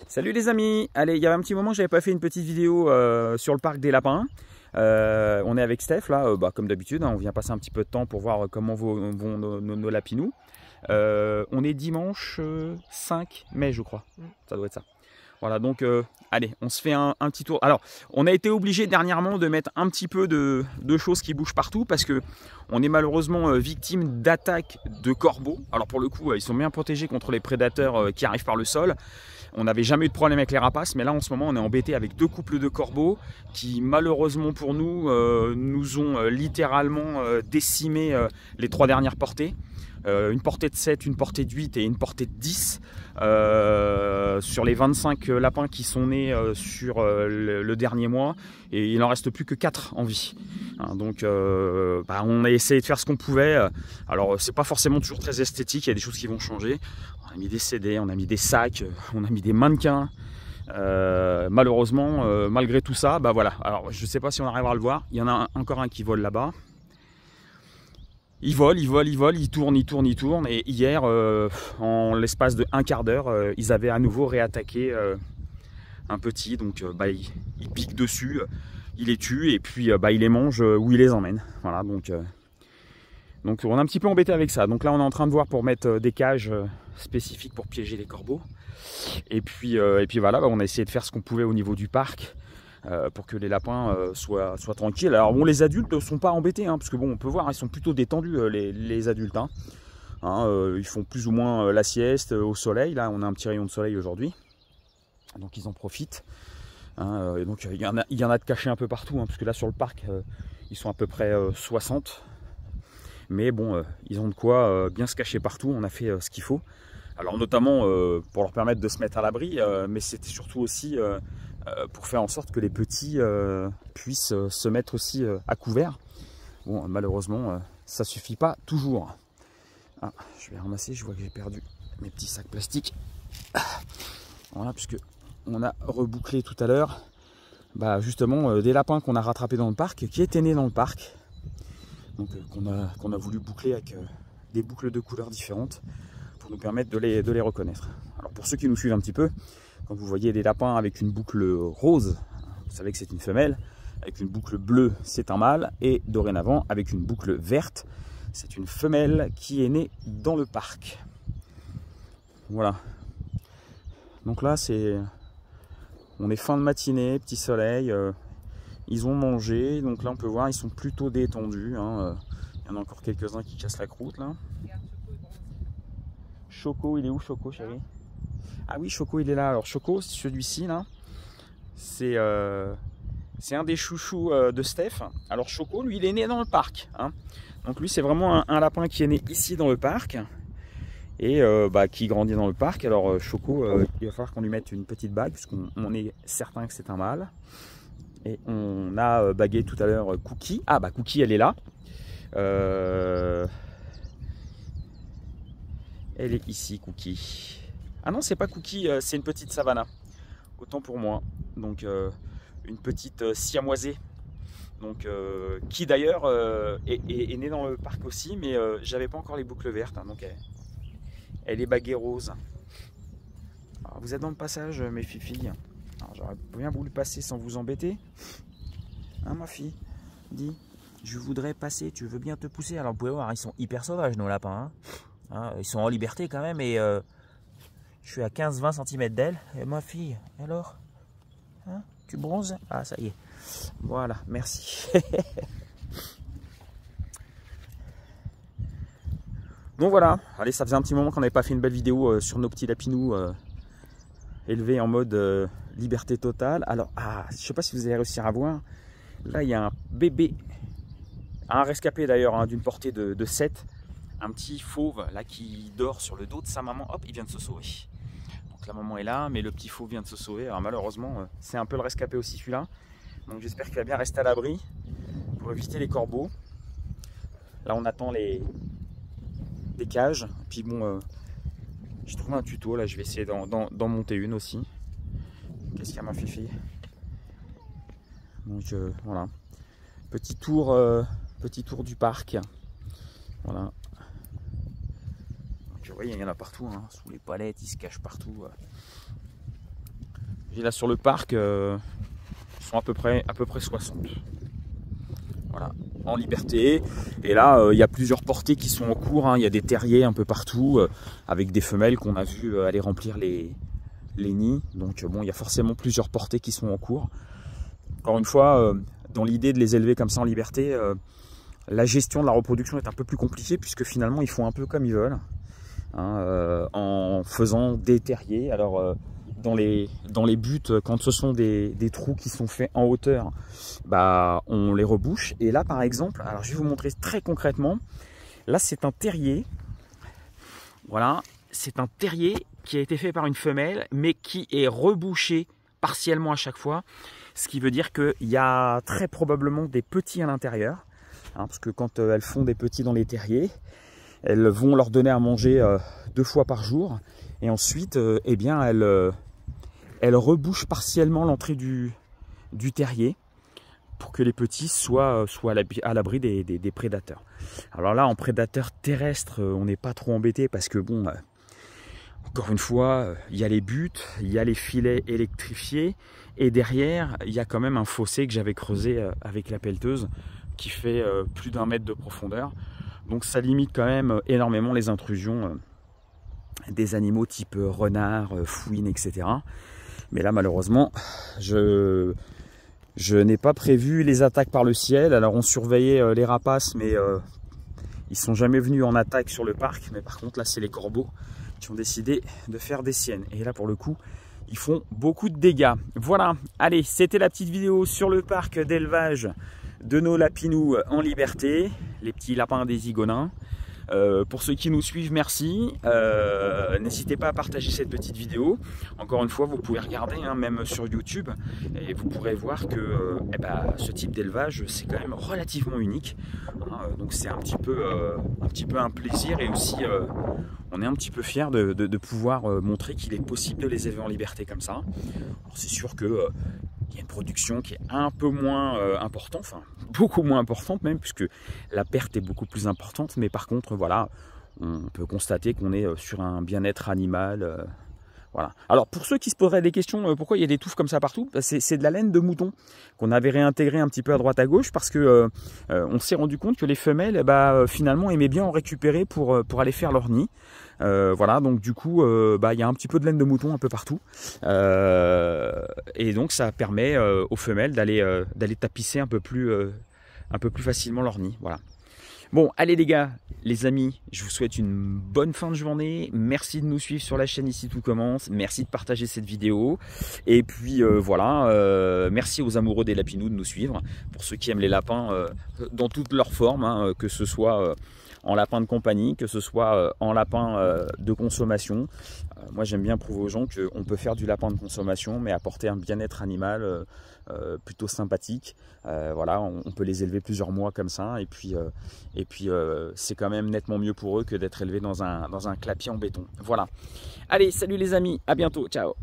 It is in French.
Salut les amis. Allez, il y avait un petit moment que j'avais pas fait une petite vidéo sur le parc des lapins. On est avec Steph là, comme d'habitude, hein, on vient passer un petit peu de temps pour voir comment vont nos lapinous. On est dimanche 5 mai je crois, ça doit être ça. Voilà, donc allez, on se fait un petit tour. Alors, on a été obligé dernièrement de mettre un petit peu de choses qui bougent partout parce que on est malheureusement victime d'attaques de corbeaux. Alors pour le coup, ils sont bien protégés contre les prédateurs qui arrivent par le sol. On n'avait jamais eu de problème avec les rapaces, mais là en ce moment on est embêté avec deux couples de corbeaux qui malheureusement pour nous nous ont littéralement décimé les 3 dernières portées. Une portée de 7, une portée de 8 et une portée de 10 sur les 25 lapins qui sont nés sur le dernier mois, et il n'en reste plus que 4 en vie. Hein, donc on a essayé de faire ce qu'on pouvait. Alors c'est pas forcément toujours très esthétique, il y a des choses qui vont changer. On a mis des CD, on a mis des sacs, on a mis des mannequins. Malheureusement, malgré tout ça, voilà. Alors je sais pas si on arrivera à le voir, il y en a encore un qui vole là-bas. Il vole, il tourne. Et hier, en l'espace de un quart d'heure, ils avaient à nouveau réattaqué un petit. Donc il pique dessus, il les tue et puis il les mange où il les emmène. Voilà, donc on est un petit peu embêté avec ça. Donc là, on est en train de voir pour mettre des cages spécifiques pour piéger les corbeaux. Et puis voilà, on a essayé de faire ce qu'on pouvait au niveau du parc. Pour que les lapins soient tranquilles. Alors bon, les adultes ne sont pas embêtés, hein, parce que bon, on peut voir, ils sont plutôt détendus les adultes. Ils font plus ou moins la sieste au soleil. Là, on a un petit rayon de soleil aujourd'hui, donc ils en profitent. Et donc il y en a de cachés un peu partout, parce que là sur le parc, ils sont à peu près 60. Mais bon, ils ont de quoi bien se cacher partout. On a fait ce qu'il faut. Alors notamment pour leur permettre de se mettre à l'abri, mais c'était surtout aussi pour faire en sorte que les petits puissent se mettre aussi à couvert. Bon, malheureusement, ça suffit pas toujours. Ah, je vais ramasser, je vois que j'ai perdu mes petits sacs plastiques. Voilà, puisque on a rebouclé tout à l'heure, justement, des lapins qu'on a rattrapés dans le parc, qui étaient nés dans le parc. Donc qu'on a voulu boucler avec des boucles de couleurs différentes pour nous permettre de les reconnaître. Alors pour ceux qui nous suivent un petit peu, quand vous voyez des lapins avec une boucle rose, vous savez que c'est une femelle. Avec une boucle bleue, c'est un mâle. Et dorénavant, avec une boucle verte, c'est une femelle qui est née dans le parc. Voilà. Donc là, on est fin de matinée, petit soleil. Ils ont mangé. Donc là, on peut voir, ils sont plutôt détendus. Il y en a encore quelques-uns qui cassent la croûte là. Choco, il est où Choco, chérie? Ah oui, Choco, il est là. Alors Choco, celui-ci là, c'est un des chouchous de Steph. Alors Choco, lui, il est né dans le parc. Donc lui, c'est vraiment un lapin qui est né ici dans le parc et qui grandit dans le parc. Alors Choco, il va falloir qu'on lui mette une petite bague puisqu'on est certain que c'est un mâle. Et on a bagué tout à l'heure Cookie. Ah Cookie, elle est là. Elle est ici, Cookie. Ah non, c'est pas Cookie, c'est une petite Savannah. Autant pour moi. Donc une petite siamoisée. Donc qui d'ailleurs est née dans le parc aussi, mais j'avais pas encore les boucles vertes. Donc elle est baguée rose. Alors, vous êtes dans le passage, mes filles. J'aurais bien voulu passer sans vous embêter. Ma fille, dis, je voudrais passer, tu veux bien te pousser? Alors vous pouvez voir, ils sont hyper sauvages nos lapins. Ils sont en liberté quand même, et je suis à 15-20 cm d'elle. Et ma fille, alors, tu bronzes? Ah, ça y est. Voilà, merci. Donc voilà, allez, ça faisait un petit moment qu'on n'avait pas fait une belle vidéo sur nos petits lapinous élevés en mode liberté totale. Alors, je ne sais pas si vous allez réussir à voir. Là, il y a un bébé, un rescapé d'ailleurs, d'une portée de 7. Un petit fauve là qui dort sur le dos de sa maman. Hop, il vient de se sauver. Donc la maman est là, mais le petit fauve vient de se sauver. Alors malheureusement, c'est un peu le rescapé aussi celui-là. Donc j'espère qu'il va bien rester à l'abri pour éviter les corbeaux. Là on attend des cages. Puis bon, j'ai trouvé un tuto. Là je vais essayer d'en monter une aussi. Qu'est-ce qu'il y a, ma fifi? Donc voilà. Petit tour du parc. Voilà. Vous voyez, il y en a partout, sous les palettes, ils se cachent partout. Et là sur le parc, ils sont à peu près 60. Voilà, en liberté. Et là, il y a plusieurs portées qui sont en cours, hein. Il y a des terriers un peu partout, avec des femelles qu'on a vu aller remplir les nids. Donc bon, il y a forcément plusieurs portées qui sont en cours. Encore une fois, dans l'idée de les élever comme ça en liberté, la gestion de la reproduction est un peu plus compliquée, puisque finalement ils font un peu comme ils veulent, hein, en faisant des terriers. Alors dans les buts, quand ce sont des trous qui sont faits en hauteur, bah, on les rebouche. Et là par exemple, alors je vais vous montrer très concrètement, là c'est un terrier, voilà, c'est un terrier qui a été fait par une femelle, mais qui est rebouché partiellement à chaque fois, ce qui veut dire qu'il y a très probablement des petits à l'intérieur, hein, parce que quand elles font des petits dans les terriers, elles vont leur donner à manger 2 fois par jour, et ensuite eh bien elles rebouchent partiellement l'entrée du terrier pour que les petits soient à l'abri des prédateurs. Alors là, en prédateurs terrestres, on n'est pas trop embêté, parce que bon, encore une fois, il y a les buts, il y a les filets électrifiés, et derrière, il y a quand même un fossé que j'avais creusé avec la pelleteuse, qui fait plus d'1 mètre de profondeur. Donc ça limite quand même énormément les intrusions des animaux type renard, fouine, etc. Mais là, malheureusement, je n'ai pas prévu les attaques par le ciel. Alors on surveillait les rapaces, mais ils sont jamais venus en attaque sur le parc. Mais par contre là, c'est les corbeaux qui ont décidé de faire des siennes. Et là pour le coup, ils font beaucoup de dégâts. Voilà, allez, c'était la petite vidéo sur le parc d'élevage de nos lapinous en liberté, les petits lapins des Igonins. Pour ceux qui nous suivent, merci. N'hésitez pas à partager cette petite vidéo. Encore une fois, vous pouvez regarder, hein, même sur YouTube, et vous pourrez voir que ce type d'élevage, c'est quand même relativement unique, hein. Donc c'est un petit peu un plaisir, et aussi on est un petit peu fiers de pouvoir montrer qu'il est possible de les élever en liberté comme ça. C'est sûr que il y a une production qui est un peu moins importante, enfin beaucoup moins importante même, puisque la perte est beaucoup plus importante. Mais par contre, voilà, on peut constater qu'on est sur un bien-être animal. Voilà. Alors pour ceux qui se poseraient des questions, pourquoi il y a des touffes comme ça partout, c'est de la laine de mouton qu'on avait réintégré un petit peu à droite à gauche, parce que on s'est rendu compte que les femelles finalement aimaient bien en récupérer pour aller faire leur nid. Voilà, donc du coup il y a un petit peu de laine de mouton un peu partout, et donc ça permet aux femelles d'aller tapisser un peu plus facilement leur nid. Voilà. Bon, allez les gars, les amis, je vous souhaite une bonne fin de journée. Merci de nous suivre sur la chaîne Ici Tout Commence. Merci de partager cette vidéo. Et puis voilà, merci aux amoureux des lapinous de nous suivre. Pour ceux qui aiment les lapins dans toutes leurs formes, hein, que ce soit en lapin de compagnie, que ce soit en lapin de consommation. Moi j'aime bien prouver aux gens qu'on peut faire du lapin de consommation, mais apporter un bien-être animal plutôt sympathique. Voilà, on peut les élever plusieurs mois comme ça, et puis c'est quand même nettement mieux pour eux que d'être élevés dans un clapier en béton. Voilà. Allez, salut les amis, à bientôt, ciao.